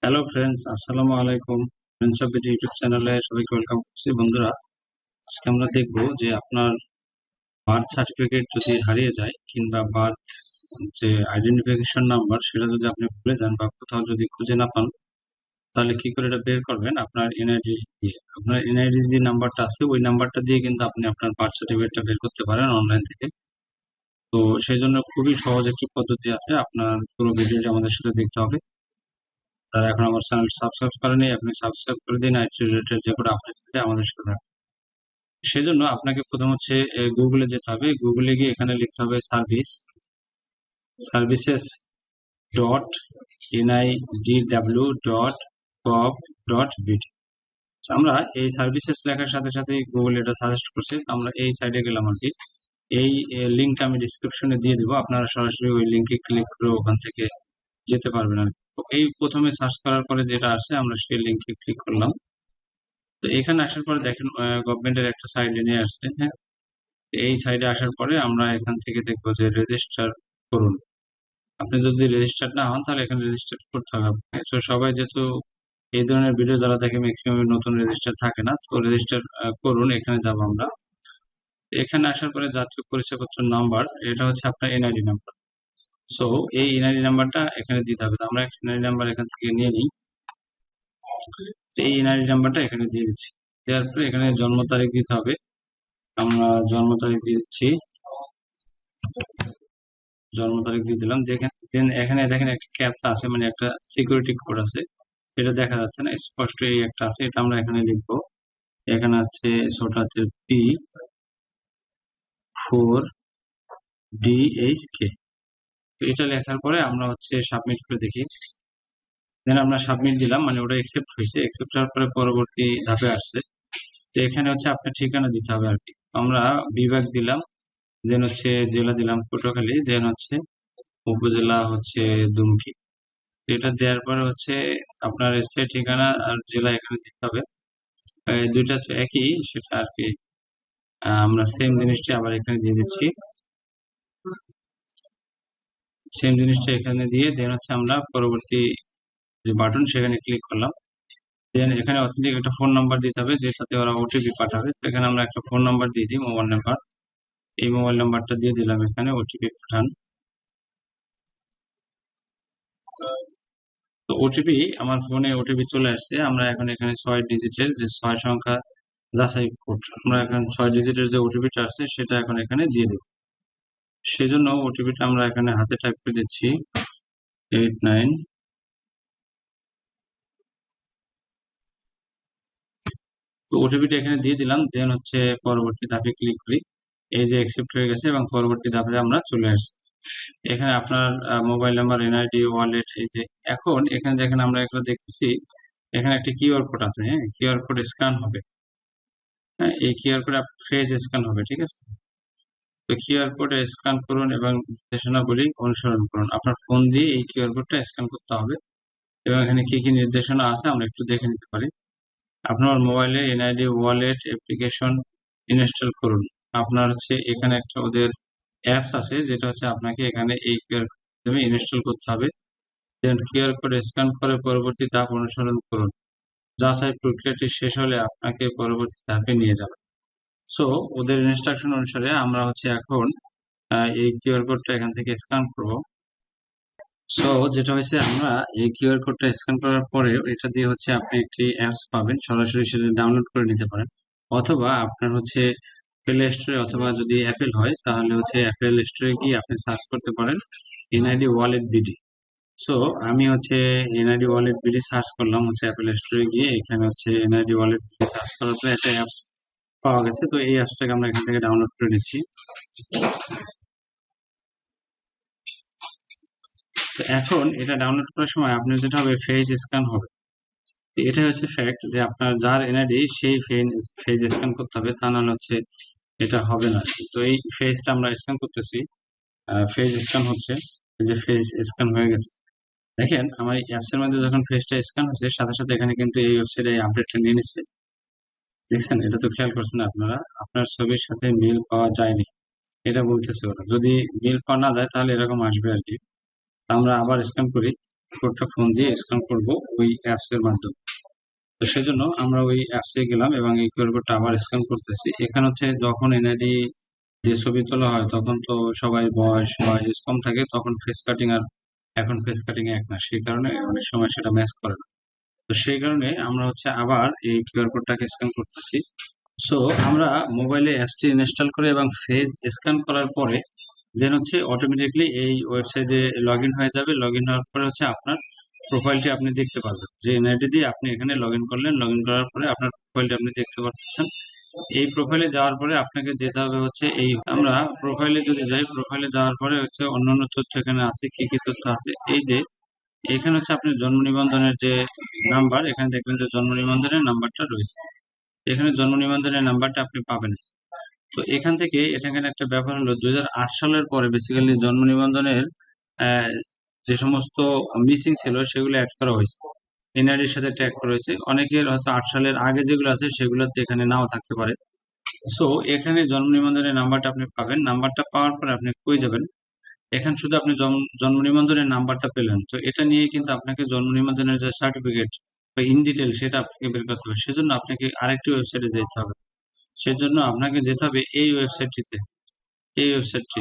Hello friends, আসসালামু আলাইকুম। Friends of BD YouTube চ্যানেলে সবাইকে ওয়েলকাম করছি। বন্ধুরা, আজকে আমরা দেখবো যে আপনার বার্থ সার্টিফিকেট যদি হারিয়ে যায় কিংবা বার্থ যে আইডেন্টিফিকেশন নাম্বার সেটা যদি আপনি ভুলে যান বা কোথাও যদি খুঁজে না পান, তাহলে কি করে এটা বের করবেন? আপনার এনআইডি দিয়ে, আপনার এনআইডি যে নাম্বারটা আছে ওই নাম্বারটা দিয়ে কিন্তু আপনি আপনার বার্থ সার্টিফিকেটটা বের করতে পারেন অনলাইন থেকে। তো সেই জন্য খুবই সহজ একটি পদ্ধতি আছে। আপনার পুরো ভিডিওটি আমাদের সাথে দেখতে হবে। তারা এখন আমার চ্যানেল সাবস্ক্রাইব করেনি, আপনি সাবস্ক্রাইব করে দিন। আইটি রিলেটেড যে কোনো আপডেট পেতে আমাদের সাথে থাকুন। সেজন্য আপনাকে প্রথম হচ্ছে গুগলে যেতে হবে। গুগলে গিয়ে এখানে লিখতে হবে services dot NIDW dot gov dot BD. আমরা এই সার্ভিসেস লেখার সাথে সাথে গুগল এটা সাজেস্ট করছে, আমরা এই সাইডে গেলাম আর কি। এই লিঙ্কটা আমি ডিসক্রিপশনে দিয়ে দিব, আপনারা সরাসরি ওই লিঙ্কে ক্লিক করে ওখান থেকে যেতে পারবেন আর কি। তো এই প্রথমে সার্চ করার পরে যেটা আসে আমরা সেই লিঙ্কে ক্লিক করলাম। তো এখানে আসার পরে দেখেন গভর্নমেন্টের একটা সাইডে নিয়ে আসছে। হ্যাঁ, এই সাইডে আসার পরে আমরা এখান থেকে দেখবো যে রেজিস্টার করুন। আপনি যদি রেজিস্টার না হন তাহলে এখানে রেজিস্টার করতে হবে আপনাকে। তো সবাই যেহেতু এই ধরনের ভিডিও যারা দেখে ম্যাক্সিমাম নতুন রেজিস্টার থাকে না, তো রেজিস্টার করুন। এখানে যাব আমরা। এখানে আসার পরে জাতীয় পরিচয়পত্র নাম্বার, এটা হচ্ছে আপনার এনআইডি নাম্বার। সো এই এনআইডি নাম্বারটা এখানে দিতে হবে। তো আমরা একটা এনআইডি নাম্বার এখান থেকে নিয়ে নিই। এই এনআইডি নাম্বারটা এখানে দিয়ে দিচ্ছি। দেওয়ার পরে এখানে জন্ম তারিখ দিতে হবে। আমরা জন্ম তারিখ দিচ্ছি, জন্ম তারিখ দিয়ে দিলাম। দেখেন এখানে দেখেন একটা ক্যাপচা আছে, মানে একটা সিকিউরিটি কোড আছে, এটা দেখা যাচ্ছে না স্পষ্ট। এই একটা আছে, এটা আমরা এখানে লিখবো। এখানে আছে ছোট হাতের P4DHK। এটা লেখার পরে আমরা হচ্ছে সাবমিট করে দেখি। দেন আমরা সাবমিট দিলাম, মানে ওটা একসেপ্ট হয়েছে। একসেপ্ট হওয়ার পরে পরবর্তী ধাপে আসছে। তো এখানে হচ্ছে আপনার ঠিকানা দিতে হবে আর কি। আমরা বিভাগ দিলাম, দেন হচ্ছে জেলা দিলাম পটুয়াখালী, দেন হচ্ছে উপজেলা হচ্ছে দুমকি। এটা দেওয়ার পরে হচ্ছে আপনার স্থায়ী ঠিকানা আর জেলা এখানে দিতে হবে। দুইটা তো একই, সেটা আর কি। আমরা সেম জিনিসটা আবার এখানে দিয়ে দিচ্ছি। সেম জিনিসটা এখানে দিয়ে দেন হচ্ছে আমরা পরবর্তী যে বাটন সেখানে ক্লিক করলাম। দেন এখানে অথেন্টিক একটা ফোন নাম্বার দিতে হবে, যেটাতে ওরা ওটিপি পাঠাবে। তো এখানে আমরা একটা ফোন নাম্বার দিয়ে দিই, মোবাইল নাম্বার। এই মোবাইল নাম্বারটা দিয়ে দিলাম, এখানে ওটিপি পাঠান। তো ওটিপি আমার ফোনে ওটিপি চলে আসছে। আমরা এখন এখানে 6 ডিজিটের যে 6 সংখ্যা যাচাই কোড, আমরা এখন 6 ডিজিটের যে ওটিপিটা আসছে সেটা এখন এখানে দিয়ে দেব। সেজন্য ওটিপিটা আমরা এখানে হাতে টাইপ করে দিচ্ছি 89। তো ওটিপিটা এখানে দিয়ে দিলাম। দেন হচ্ছে পরবর্তী ধাপে ক্লিক করি। এই যে অ্যাকসেপ্ট হয়ে গেছে এবং পরবর্তী ধাপে আমরা চলে আসছি। এখানে আপনার মোবাইল নাম্বার, এনআইডি, ওয়ালেট, এই যে এখন এখানে দেখেন আমরা একটা দেখতেছি, এখানে একটা কিউআর কোড আছে। হ্যাঁ, কিউআর কোড স্ক্যান হবে। হ্যাঁ, এই কিউআর কোড ফেস স্ক্যান হবে, ঠিক আছে। তো কিউআর কোড স্ক্যান করুন এবং নির্দেশনাগুলি অনুসরণ করুন। আপনার ফোন দিয়ে এই কিউআর কোডটা স্ক্যান করতে হবে এবং এখানে কি কি নির্দেশনা আছে আমরা একটু দেখে নিতে পারি। আপনার মোবাইলে এনআইডি ওয়ালেট অ্যাপ্লিকেশন ইনস্টল করুন। আপনার হচ্ছে এখানে একটা ওদের অ্যাপস আছে, যেটা হচ্ছে আপনাকে এখানে এই কিউআর কোড ইনস্টল করতে হবে। দেন কিউআর কোড স্ক্যান করে পরবর্তী ধাপ অনুসরণ করুন। যাচাই প্রক্রিয়াটি শেষ হলে আপনাকে পরবর্তী ধাপে নিয়ে যাবে। সো ওদের ইনস্ট্রাকশন অনুসারে আমরা হচ্ছে এখন এই কিউআর কোডটা এখান থেকে স্ক্যান করব। সো যেটা হয়েছে, আমরা এই কিউআর কোডটা স্ক্যান করার পরে এটা দিয়ে হচ্ছে আপনি একটি অ্যাপস পাবেন, সরাসরি সেটা ডাউনলোড করে নিতে পারেন। অথবা আপনার হচ্ছে প্লে স্টোরে, অথবা যদি অ্যাপেল হয় তাহলে হচ্ছে অ্যাপেল স্টোরে গিয়ে আপনি সার্চ করতে পারেন এনআইডি ওয়ালেট বিডি। সো আমি হচ্ছে এনআইডি ওয়ালেট বিডি সার্চ করলাম হচ্ছে অ্যাপেল স্টোরে গিয়ে। এখানে হচ্ছে এনআইডি ওয়ালেট বিডি সার্চ করার পরে একটা অ্যাপস পাওয়া গেছে। তো এই অ্যাপসটাকে আমরা এখান থেকে ডাউনলোড করে নিচ্ছি। তো এখন এটা ডাউনলোড করার সময় আপনার যেটা হবে, ফেস স্ক্যান হবে। এটা হচ্ছে ফ্যাক্ট যে আপনার যার এনআইডি সেই ফেস স্ক্যান করতে হবে, তা নাহলে হচ্ছে এটা হবে না। তো এই ফেসটা আমরা স্ক্যান করতেছি, ফেস স্ক্যান হচ্ছে। এই যে ফেস স্ক্যান হয়ে গেছে। দেখেন আমার এই অ্যাপস এর মধ্যে যখন ফেসটা স্ক্যান হচ্ছে, সাথে সাথে এখানে কিন্তু এই ওয়েবসাইটে এই আপডেটটা নিয়ে নিচ্ছে। দেখছেন, এটা তো খেয়াল করছেন আপনারা, আপনার ছবির সাথে মিল পাওয়া যায়নি এটা বলতেছে ওরা। যদি মিল পাওয়া না যায় তাহলে এরকম আসবে আর কি। আমরা আবার স্ক্যান করি। কোডটা ফোন দিয়ে স্ক্যান করব ওই অ্যাপস এর মাধ্যমে। তো সেজন্য আমরা ওই অ্যাপসে গেলাম এবং এই কিউআর কোডটা আবার স্ক্যান করতেছি। এখানে হচ্ছে যখন এনআইডি দিয়ে ছবি তোলা হয় তখন তো সবাই বয়স বা এজ কম থাকে, তখন ফেস কাটিং আর এখন ফেস কাটিং এক না, সেই কারণে অনেক সময় সেটা ম্যাচ করে না। তো সেই কারণে আমরা হচ্ছে আবার এই কিউআর কোডটাকে স্ক্যান করতেছি। সো আমরা মোবাইলে অ্যাপসটি ইনস্টল করে এবং ফেস স্ক্যান করার পরে দেন হচ্ছে অটোমেটিকলি এই ওয়েবসাইটে লগ ইন হয়ে যাবে। লগ ইন হওয়ার পরে হচ্ছে আপনার প্রোফাইলটি আপনি দেখতে পারবেন, যে এনআইডি দিয়ে আপনি এখানে লগ ইন করলেন। লগ ইন করার পরে আপনার প্রোফাইলটি আপনি দেখতে পাচ্ছেন। এই প্রোফাইলে যাওয়ার পরে আপনাকে যেতে হবে হচ্ছে এই, আমরা প্রোফাইলে যদি যাই, প্রোফাইলে যাওয়ার পরে হচ্ছে অন্যান্য তথ্য এখানে আছে, কি কি তথ্য আছে, এই যে এখানে হচ্ছে আপনার জন্ম নিবন্ধনের যে নাম্বার, এখানে দেখবেন যে জন্ম নিবন্ধনের নাম্বারটা রয়েছে। এখানে জন্ম নিবন্ধনের নাম্বারটা আপনি পাবেন। তো এখান থেকে এখানে একটা ব্যাপার হলো 2008 সালের পরে বেসিক্যালি জন্ম নিবন্ধনের আহ, যে সমস্ত মিসিং ছিল সেগুলো অ্যাড করা হয়েছে, এনআইডির সাথে ট্যাগ করা হয়েছে। অনেকের হয়তো 8 সালের আগে যেগুলো আছে সেগুলোতে এখানে নাও থাকতে পারে। সো এখানে জন্ম নিবন্ধনের নাম্বারটা আপনি পাবেন। নাম্বারটা পাওয়ার পরে আপনি কই যাবেন, এখানে শুধু আপনি জন্ম নিবন্ধনের নাম্বারটা পেলেন, তো এটা নিয়ে কিন্তু আপনাকে জন্ম নিবন্ধনের যে সার্টিফিকেট বা ইন ডিটেল সেটা আপনাকে বের করতে হবে। সেজন্য আপনাকে আরেকটি ওয়েবসাইটে যেতে হবে। সেজন্য আপনাকে যেতে হবে এই ওয়েবসাইটটিতে, এই ওয়েবসাইটটি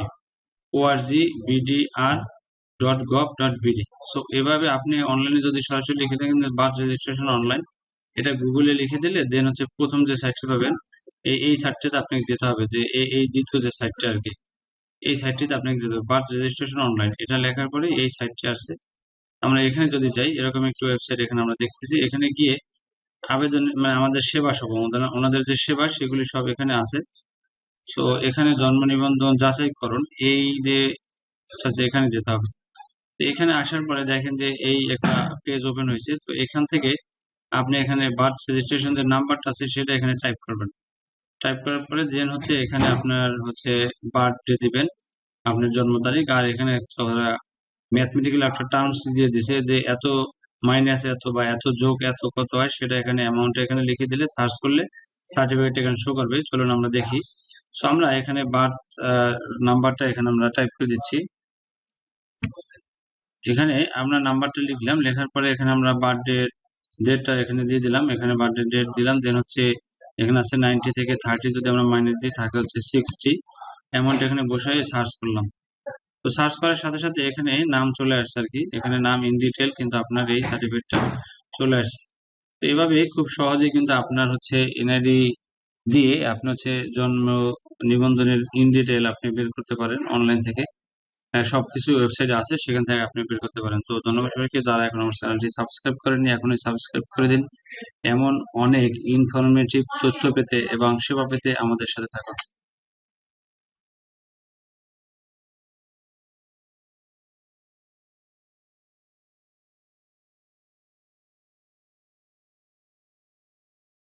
orgbdr.gov.bd। সো এভাবে আপনি অনলাইনে যদি সরাসরি লিখে থাকেন বার্থ রেজিস্ট্রেশন অনলাইন, এটা গুগলে লিখে দিলে দেন হচ্ছে প্রথম যে সাইটটি পাবেন, এই সাইটটিতে আপনাকে যেতে হবে, যে এই দ্বিতীয় যে সাইটটা আর কি, এই সাইটটিতে আপনাকে যেতে হবে, বার্থ রেজিস্ট্রেশন অনলাইন এটা লেখার পরে এই সাইটটি আসছে। আমরা এখানে যদি যাই, এরকম একটি ওয়েবসাইট এখানে আমরা দেখতেছি। এখানে গিয়ে আবেদন মানে আমাদের সেবা সব ওনাদের যে সেবা সেগুলি সব এখানে আছে। সো এখানে জন্ম নিবন্ধন যাচাইকরণ এই যে আছে, এখানে যেতে হবে। তো এখানে আসার পরে দেখেন যে এই একটা পেজ ওপেন হয়েছে। তো এখান থেকে আপনি এখানে বার্থ রেজিস্ট্রেশন যে নাম্বারটা আছে সেটা এখানে টাইপ করবেন। টাইপ করার পরে দেন হচ্ছে এখানে আপনার হচ্ছে বার্থডে দিবেন, আপনার জন্ম তারিখ, আর এখানে ওরা ম্যাথমেটিক্যাল একটা টার্মস দিয়ে দিছে যে এত মাইনাস এত বা এত যোগ এত কত হয়, সেটা এখানে অ্যামাউন্ট এখানে লিখে দিলে সার্চ করলে সার্টিফিকেট এখানে শো করবে। চলুন আমরা দেখি। সো আমরা এখানে বার্থ নাম্বারটা এখানে আমরা টাইপ করে দিচ্ছি। এখানে আমরা নাম্বারটা লিখলাম, লেখার পরে এখানে আমরা বার্থডে ডেটটা এখানে দিয়ে দিলাম। এখানে বার্থডে ডেট দিলাম। দেন হচ্ছে এখানে আছে 90 থেকে 30 যদি আমরা মাইনাস দিই থাকে হচ্ছে 60। অ্যামাউন্ট এখানে বসাই সার্চ করলাম। তো সার্চ করার সাথে সাথে এখানে নাম চলে আসছে আর কি, এখানে নাম ইন ডিটেল কিন্তু আপনার এই সার্টিফিকেটটা চলে আসছে। তো এইভাবে খুব সহজেই কিন্তু আপনার হচ্ছে এনআইডি দিয়ে আপনি হচ্ছে জন্ম নিবন্ধনের ইন ডিটেল আপনি বের করতে পারেন অনলাইন থেকে। সবকিছু ওয়েবসাইটে আছে, সেখান থেকে আপনি বের করতে পারেন। তো ধন্যবাদ সবাইকে, যারা এখন আমার চ্যানেলটি সাবস্ক্রাইব করেননি এখনই সাবস্ক্রাইব করে দিন। এমন অনেক ইনফরমেটিভ তথ্য পেতে এবং সেবা পেতে আমাদের সাথে থাকুন।